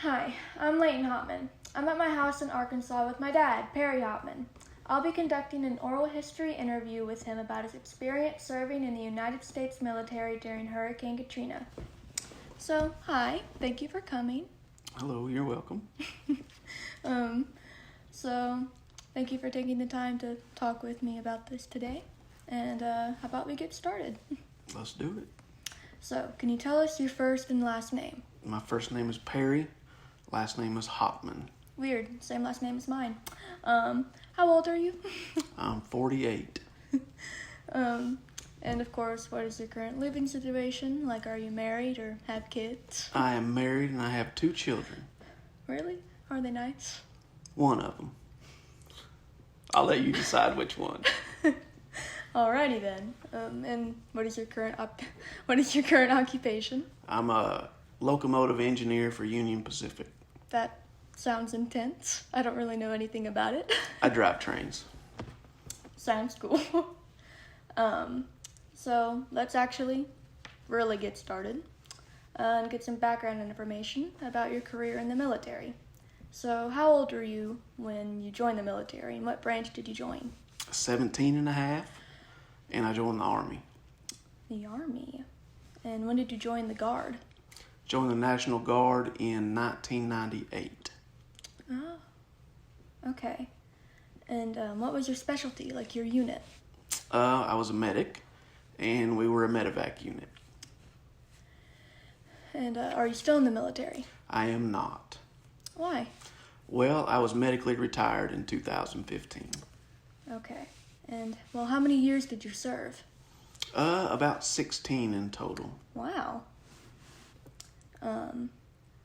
Hi, I'm Leighton Hopman. I'm at my house in Arkansas with my dad, Perry Hopman. I'll be conducting an oral history interview with him about his experience serving in the United States military during Hurricane Katrina. So, hi, thank you for coming. Hello, you're welcome. So, thank you for taking the time to talk with me about this today. And how about we get started? Let's do it. So, can you tell us your first and last name? My first name is Perry. Last name is Hopman. Weird, same last name as mine. How old are you? I'm 48. And of course, what is your current living situation? Like, are you married or have kids? I am married and I have 2 children. Really? Are they nice? One of them. I'll let you decide which one. Alrighty then. And what is your current occupation? I'm a locomotive engineer for Union Pacific. That sounds intense. I don't really know anything about it. I drive trains. Sounds cool. So let's actually really get started and get some background information about your career in the military. So how old were you when you joined the military, and what branch did you join? 17 and a half, and I joined the Army. The Army. And when did you join the Guard? Joined the National Guard in 1998. Oh, okay. And what was your specialty, like your unit? I was a medic, and we were a MEDEVAC unit. And are you still in the military? I am not. Why? Well, I was medically retired in 2015. Okay. And, well, how many years did you serve? About 16 in total. Wow.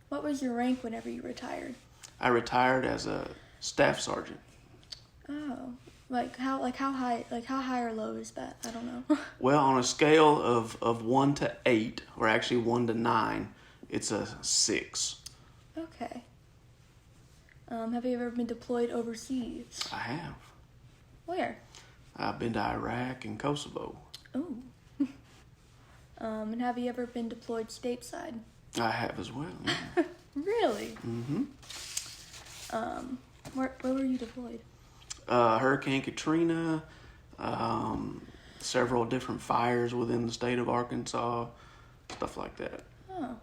What was your rank whenever you retired? I retired as a staff sergeant. Oh, how high or low is that? I don't know. Well, on a scale of 1 to 8, or actually 1 to 9, it's a 6. Okay. Have you ever been deployed overseas? I have. Where? I've been to Iraq and Kosovo. Oh. And have you ever been deployed stateside? I have as well. Yeah. Really? Mm-hmm. Where were you deployed? Hurricane Katrina, several different fires within the state of Arkansas, stuff like that. Oh.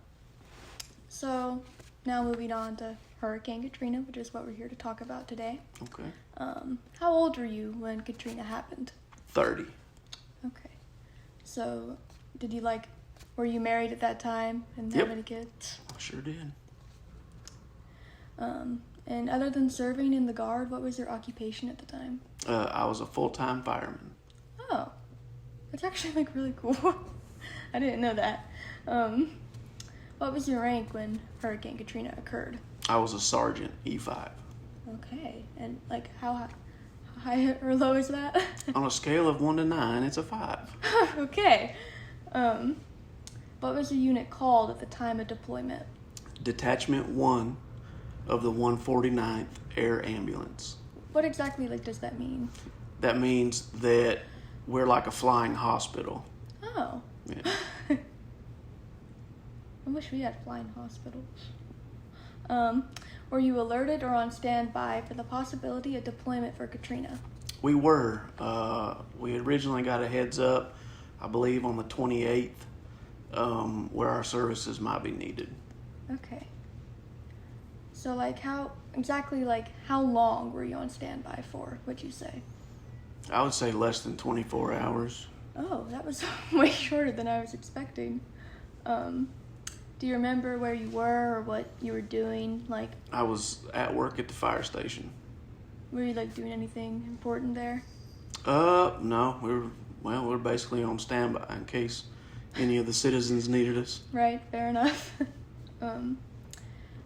So, now moving on to Hurricane Katrina, which is what we're here to talk about today. Okay. How old were you when Katrina happened? 30. Okay. So, were you married at that time and Yep. have any kids? I sure did. And other than serving in the Guard, what was your occupation at the time? I was a full-time fireman. Oh, that's actually really cool. I didn't know that. What was your rank when Hurricane Katrina occurred? I was a sergeant, E5. Okay, and how high or low is that? On a scale of 1 to 9, it's a 5. Okay. What was your unit called at the time of deployment? Detachment 1 of the 149th Air Ambulance. What exactly does that mean? That means that we're like a flying hospital. Oh. Yeah. I wish we had flying hospitals. Were you alerted or on standby for the possibility of deployment for Katrina? We were. We originally got a heads up, I believe on the 28th, where our services might be needed. Okay. So, how long were you on standby for, would you say? I would say less than 24 hours. Oh, that was way shorter than I was expecting. Do you remember where you were or what you were doing? I was at work at the fire station. Were you, doing anything important there? No. We're basically on standby in case any of the citizens needed us. Right, fair enough.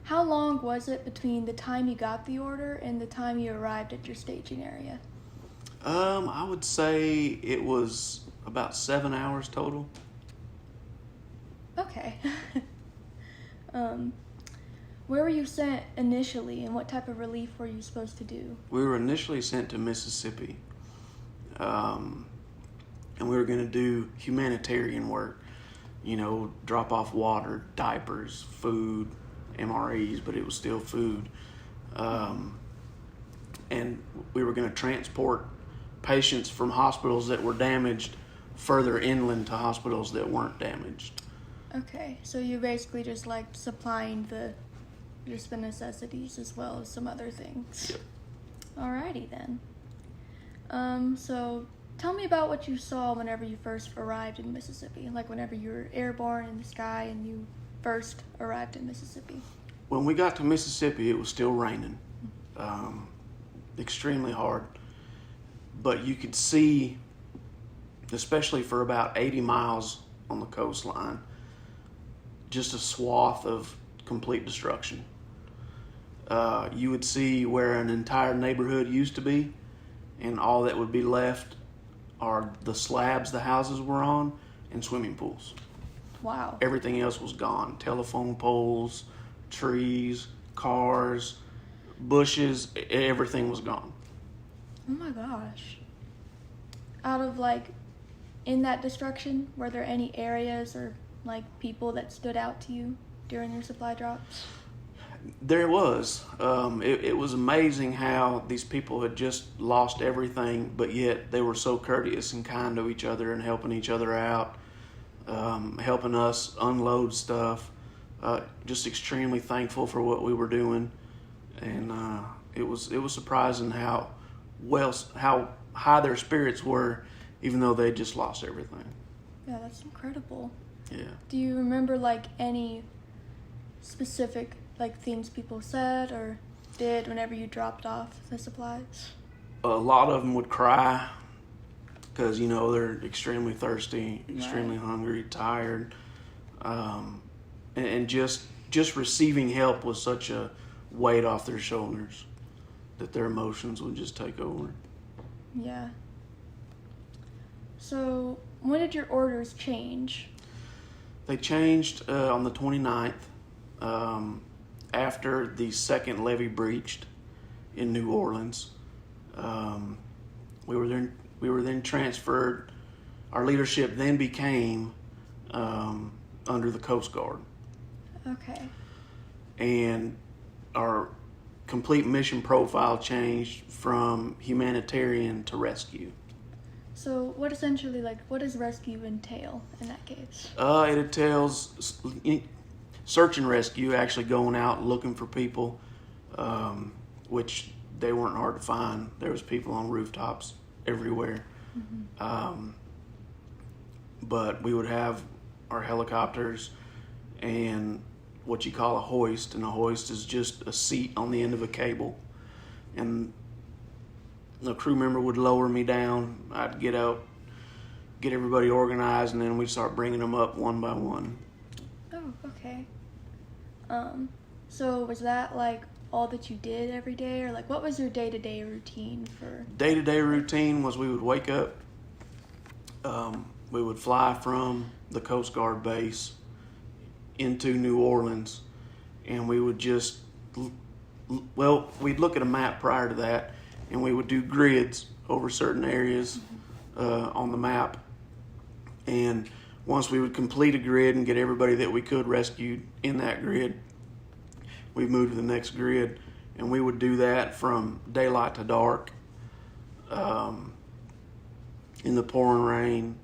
How long was it between the time you got the order and the time you arrived at your staging area? I would say it was about 7 hours total. Okay. Where were you sent initially, and what type of relief were you supposed to do? We were initially sent to Mississippi, and we were going to do humanitarian work, drop off water, diapers, food, MREs, but it was still food. And we were going to transport patients from hospitals that were damaged further inland to hospitals that weren't damaged. Okay, so you're basically just like supplying the necessities as well as some other things. Yep. Alrighty then. So tell me about what you saw whenever you first arrived in Mississippi, like whenever you were airborne in the sky and you first arrived in Mississippi. When we got to Mississippi, it was still raining, extremely hard. But you could see, especially for about 80 miles on the coastline, just a swath of complete destruction. You would see where an entire neighborhood used to be, and all that would be left are the slabs the houses were on and swimming pools. Wow. Everything else was gone. Telephone poles, trees, cars, bushes, everything was gone. Oh my gosh. Out of in that destruction, were there any areas or people that stood out to you during your supply drops? There was. It was amazing how these people had just lost everything, but yet they were so courteous and kind to each other and helping each other out, helping us unload stuff. Just extremely thankful for what we were doing, and it was surprising how high their spirits were, even though they just lost everything. Yeah, that's incredible. Yeah. Do you remember any specific things people said or did whenever you dropped off the supplies? A lot of them would cry because they're extremely thirsty, extremely hungry, tired, and just receiving help was such a weight off their shoulders that their emotions would just take over. Yeah. So when did your orders change? They changed on the 29th. After the second levee breached in New Orleans. We were then transferred. Our leadership then became under the Coast Guard. Okay. And our complete mission profile changed from humanitarian to rescue. So what does rescue entail in that case? It entails search and rescue, actually going out looking for people, which they weren't hard to find. There was people on rooftops everywhere. Mm-hmm. But we would have our helicopters and what you call a hoist, and a hoist is just a seat on the end of a cable. And the crew member would lower me down. I'd get out, get everybody organized, and then we'd start bringing them up one by one. Oh, okay. So was that all that you did every day, or what was your day-to-day routine for? Day-to-day routine was we would wake up, we would fly from the Coast Guard base into New Orleans, and we would we'd look at a map prior to that, and we would do grids over certain areas on the map. And once we would complete a grid and get everybody that we could rescued in that grid, we'd move to the next grid, and we would do that from daylight to dark, in the pouring rain.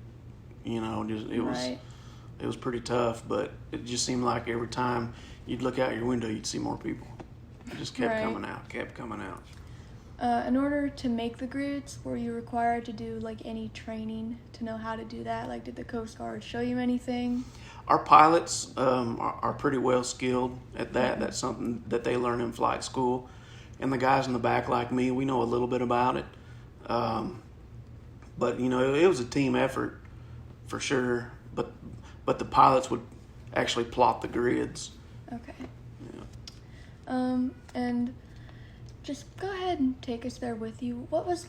It was pretty tough, but it just seemed like every time you'd look out your window, you'd see more people. It just kept coming out. In order to make the grids, were you required to do any training to know how to do that? Did the Coast Guard show you anything? Our pilots are pretty well skilled at that. That's something that they learn in flight school. And the guys in the back like me, we know a little bit about it. But it was a team effort for sure. But the pilots would actually plot the grids. Okay. Yeah. And just go ahead and take us there with you. What was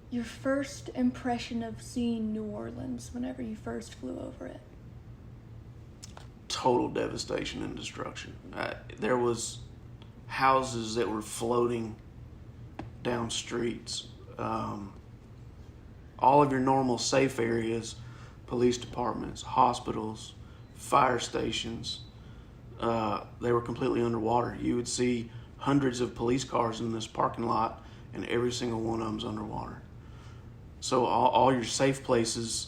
your first impression of seeing New Orleans whenever you first flew over it? Total devastation and destruction. There was houses that were floating down streets. All of your normal safe areas, police departments, hospitals, fire stations, they were completely underwater. You would see hundreds of police cars in this parking lot, and every single one of them's underwater. So all your safe places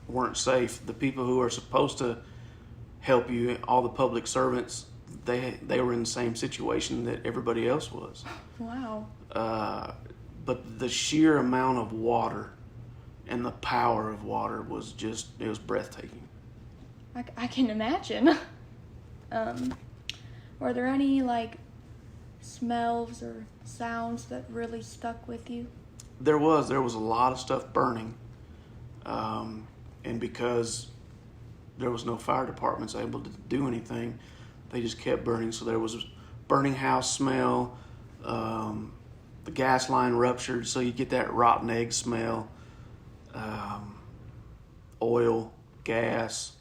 weren't safe. The people who are supposed to help you, all the public servants, they were in the same situation that everybody else was. Wow. But the sheer amount of water and the power of water was it was breathtaking. I can imagine. Were there any smells or sounds that really stuck with you? There was a lot of stuff burning, and because there was no fire departments able to do anything, they just kept burning. So there was a burning house smell. The gas line ruptured, so you get that rotten egg smell. Oil, gas.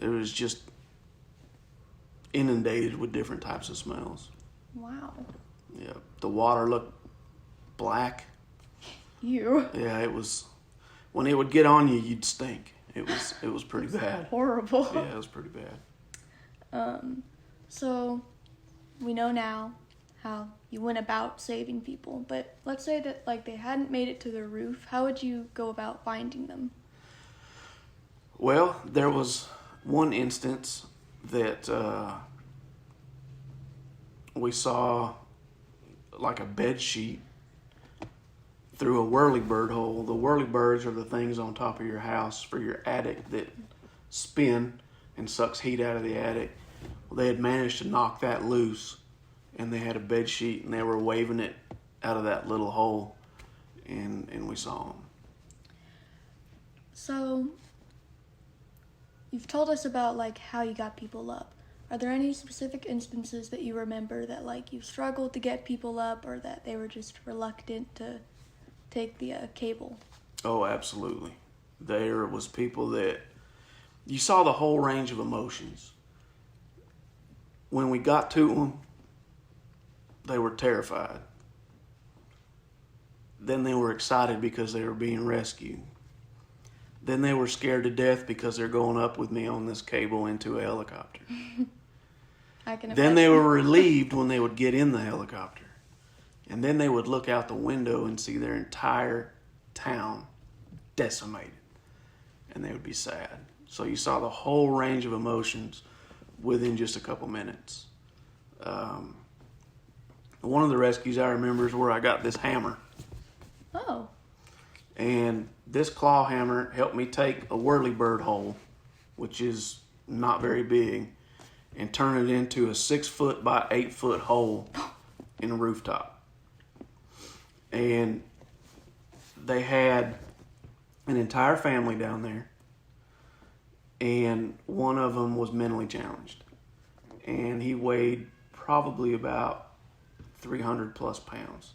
It was just inundated with different types of smells. Wow. Yeah, the water looked black. Ew. Yeah, it was. When it would get on you, you'd stink. It was pretty bad. Horrible. Yeah, it was pretty bad. So we know now how you went about saving people, but let's say that they hadn't made it to the roof. How would you go about finding them? Well, there was one instance that we saw a bed sheet through a whirlybird hole. The whirlybirds are the things on top of your house for your attic that spin and sucks heat out of the attic. Well, they had managed to knock that loose, and they had a bed sheet, and they were waving it out of that little hole, and we saw them. So you've told us about how you got people up. Are there any specific instances that you remember that you struggled to get people up, or that they were just reluctant to take the cable? Oh, absolutely. There was people that you saw the whole range of emotions. When we got to them, they were terrified. Then they were excited because they were being rescued. Then they were scared to death because they're going up with me on this cable into a helicopter. I can imagine. Then they were relieved when they would get in the helicopter. And then they would look out the window and see their entire town decimated. And they would be sad. So you saw the whole range of emotions within just a couple minutes. One of the rescues I remember is where I got this hammer. Oh. And this claw hammer helped me take a whirlybird hole, which is not very big, and turn it into a 6-foot by 8-foot hole in a rooftop. And they had an entire family down there, and one of them was mentally challenged. And he weighed probably about 300 plus pounds,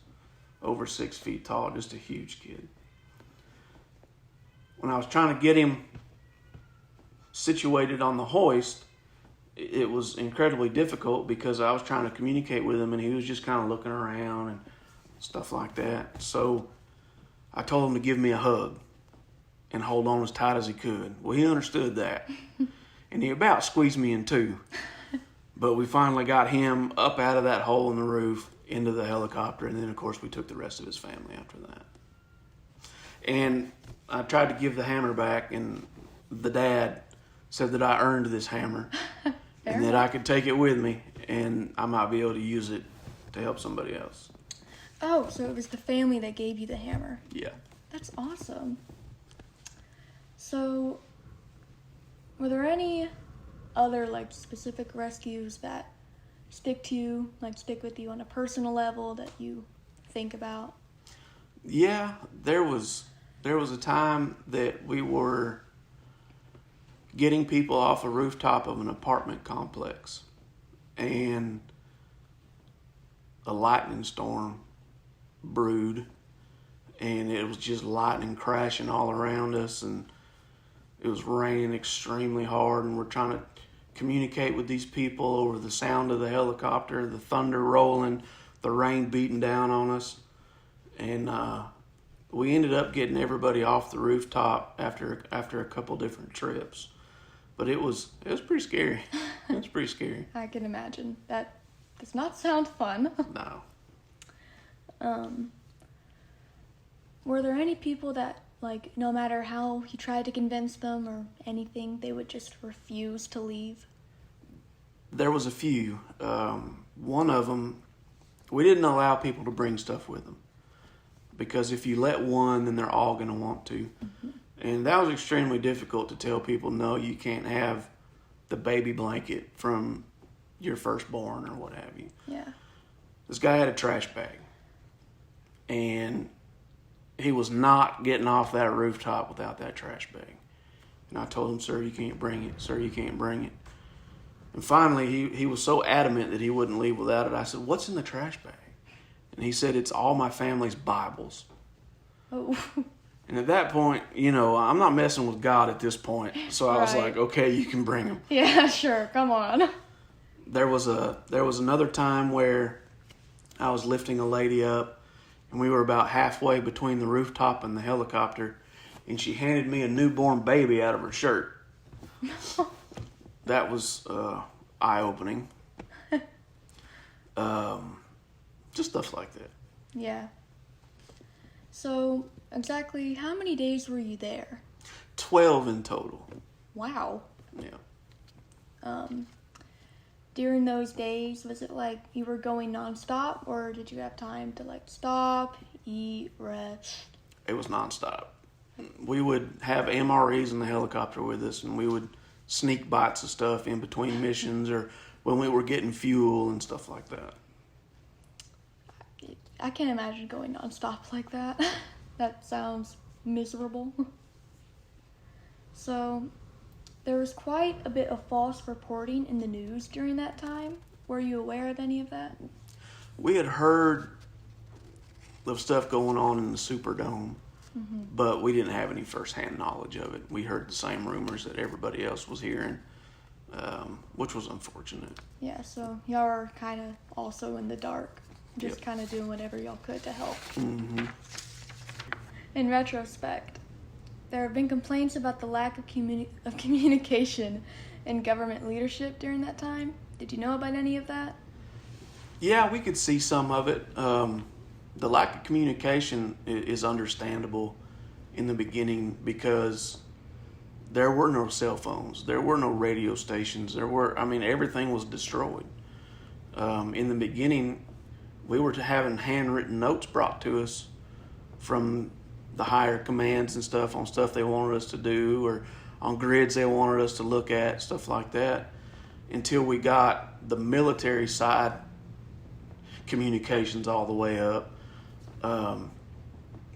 over 6 feet tall, just a huge kid. When I was trying to get him situated on the hoist, it was incredibly difficult because I was trying to communicate with him and he was just kind of looking around and stuff like that. So I told him to give me a hug and hold on as tight as he could. Well, he understood that. And he about squeezed me in two. But we finally got him up out of that hole in the roof into the helicopter. And then, of course, we took the rest of his family after that. And I tried to give the hammer back, and the dad said that I earned this hammer and that I could take it with me and I might be able to use it to help somebody else. Oh, so it was the family that gave you the hammer. Yeah. That's awesome. So, were there any other specific rescues that stick with you on a personal level that you think about? Yeah, there was a time that we were getting people off a rooftop of an apartment complex, and a lightning storm brewed, and it was just lightning crashing all around us, and it was raining extremely hard, and we're trying to communicate with these people over the sound of the helicopter, the thunder rolling, the rain beating down on us. And we ended up getting everybody off the rooftop after a couple different trips. But it was pretty scary. It's pretty scary. I can imagine. That does not sound fun. No. Were there any people that, like, no matter how you tried to convince them or anything, they would just refuse to leave? There was a few. One of them, we didn't allow people to bring stuff with them. Because if you let one, then they're all going to want to. Mm-hmm. And that was extremely difficult to tell people, no, you can't have the baby blanket from your firstborn or what have you. Yeah. This guy had a trash bag. And he was not getting off that rooftop without that trash bag. And I told him, sir, you can't bring it. Sir, you can't bring it. And finally, he was so adamant that he wouldn't leave without it. I said, what's in the trash bag? And he said, it's all my family's Bibles. Oh. And at that point, I'm not messing with God at this point. So I was like, okay, you can bring them. Yeah, sure. Come on. There was another time where I was lifting a lady up, and we were about halfway between the rooftop and the helicopter, and she handed me a newborn baby out of her shirt. That was eye-opening. Just stuff like that. Yeah. So, exactly how many days were you there? 12 in total. Wow. Yeah. During those days, was it like you were going nonstop, or did you have time to, like, stop, eat, rest? It was nonstop. We would have MREs in the helicopter with us, and we would sneak bites of stuff in between missions or when we were getting fuel and stuff like that. I can't imagine going nonstop like that. That sounds miserable. So, there was quite a bit of false reporting in the news during that time. Were you aware of any of that? We had heard of stuff going on in the Superdome, but we didn't have any first-hand knowledge of it. We heard the same rumors that everybody else was hearing, which was unfortunate. Yeah, so y'all were kind of also in the dark, just kind of doing whatever y'all could to help. Mm-hmm. In retrospect, there have been complaints about the lack of communication and government leadership during that time. Did you know about any of that? Yeah, we could see some of it. The lack of communication is understandable in the beginning because there were no cell phones. There were no radio stations. Everything was destroyed. In the beginning, we were having handwritten notes brought to us from the higher commands and stuff on stuff they wanted us to do or on grids they wanted us to look at, stuff like that, until we got the military side communications all the way up.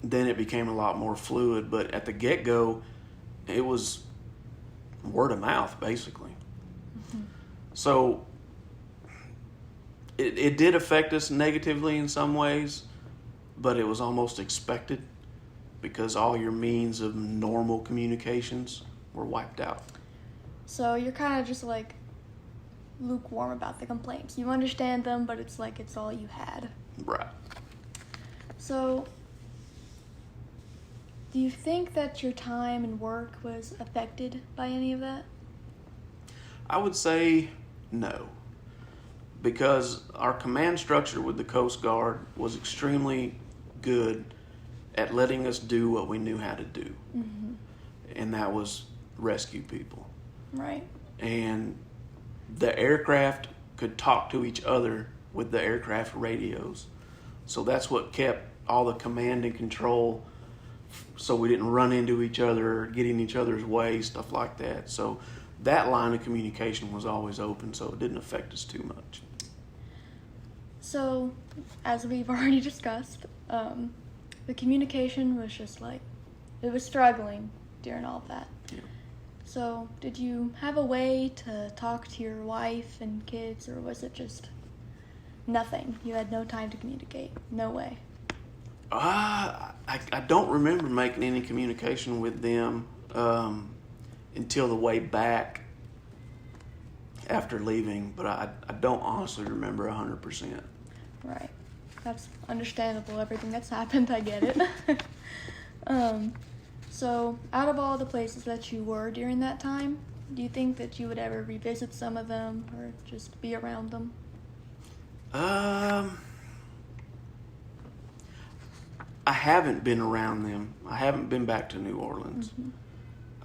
Then it became a lot more fluid, but at the get-go, it was word of mouth, basically. Mm-hmm. So it did affect us negatively in some ways, but it was almost expected because all your means of normal communications were wiped out. So you're kind of just like lukewarm about the complaints. You understand them, but it's like it's all you had. Right. So, do you think that your time and work was affected by any of that? I would say no, because our command structure with the Coast Guard was extremely good at letting us do what we knew how to do, and that was rescue people. Right. And the aircraft could talk to each other with the aircraft radios. So that's what kept all the command and control so we didn't run into each other or get in each other's way, stuff like that. So that line of communication was always open, so it didn't affect us too much. So, as we've already discussed, the communication was just like, it was struggling during all of that. Yeah. So, did you have a way to talk to your wife and kids, or was it just nothing? You had no time to communicate? No way? I don't remember making any communication with them until the way back after leaving, but I don't honestly remember 100%. Right. That's understandable. Everything that's happened, I get it. So, out of all the places that you were during that time, Do you think that you would ever revisit some of them or just be around them? I haven't been around them. I haven't been back to New Orleans.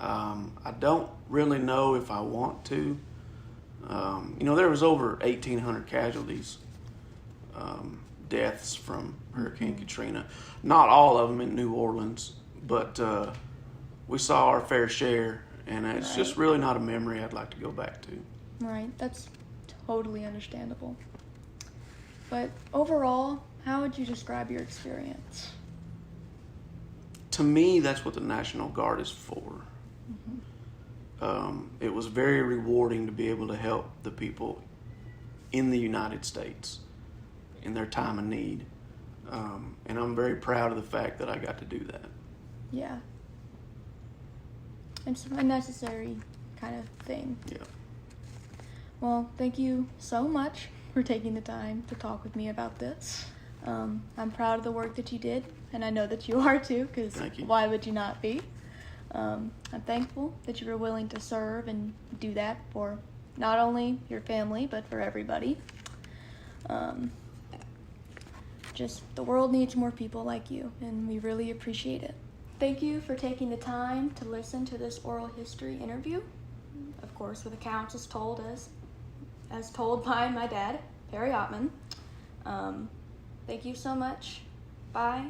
I don't really know if I want to. There was over 1,800 casualties, deaths from Hurricane Katrina. Not all of them in New Orleans, but we saw our fair share, and it's just really not a memory I'd like to go back to. Right, that's totally understandable. But overall, how would you describe your experience? To me, that's what the National Guard is for. It was very rewarding to be able to help the people in the United States in their time of need. And I'm very proud of the fact that I got to do that. Yeah. It's a necessary kind of thing. Yeah. Well, thank you so much for taking the time to talk with me about this. I'm proud of the work that you did, and I know that you are too, because why would you not be? I'm thankful that you were willing to serve and do that for not only your family, but for everybody. Just the world needs more people like you, and we really appreciate it. Thank you for taking the time to listen to this oral history interview, of course with accounts as told by my dad, Perry Hopman. Thank you so much. Bye.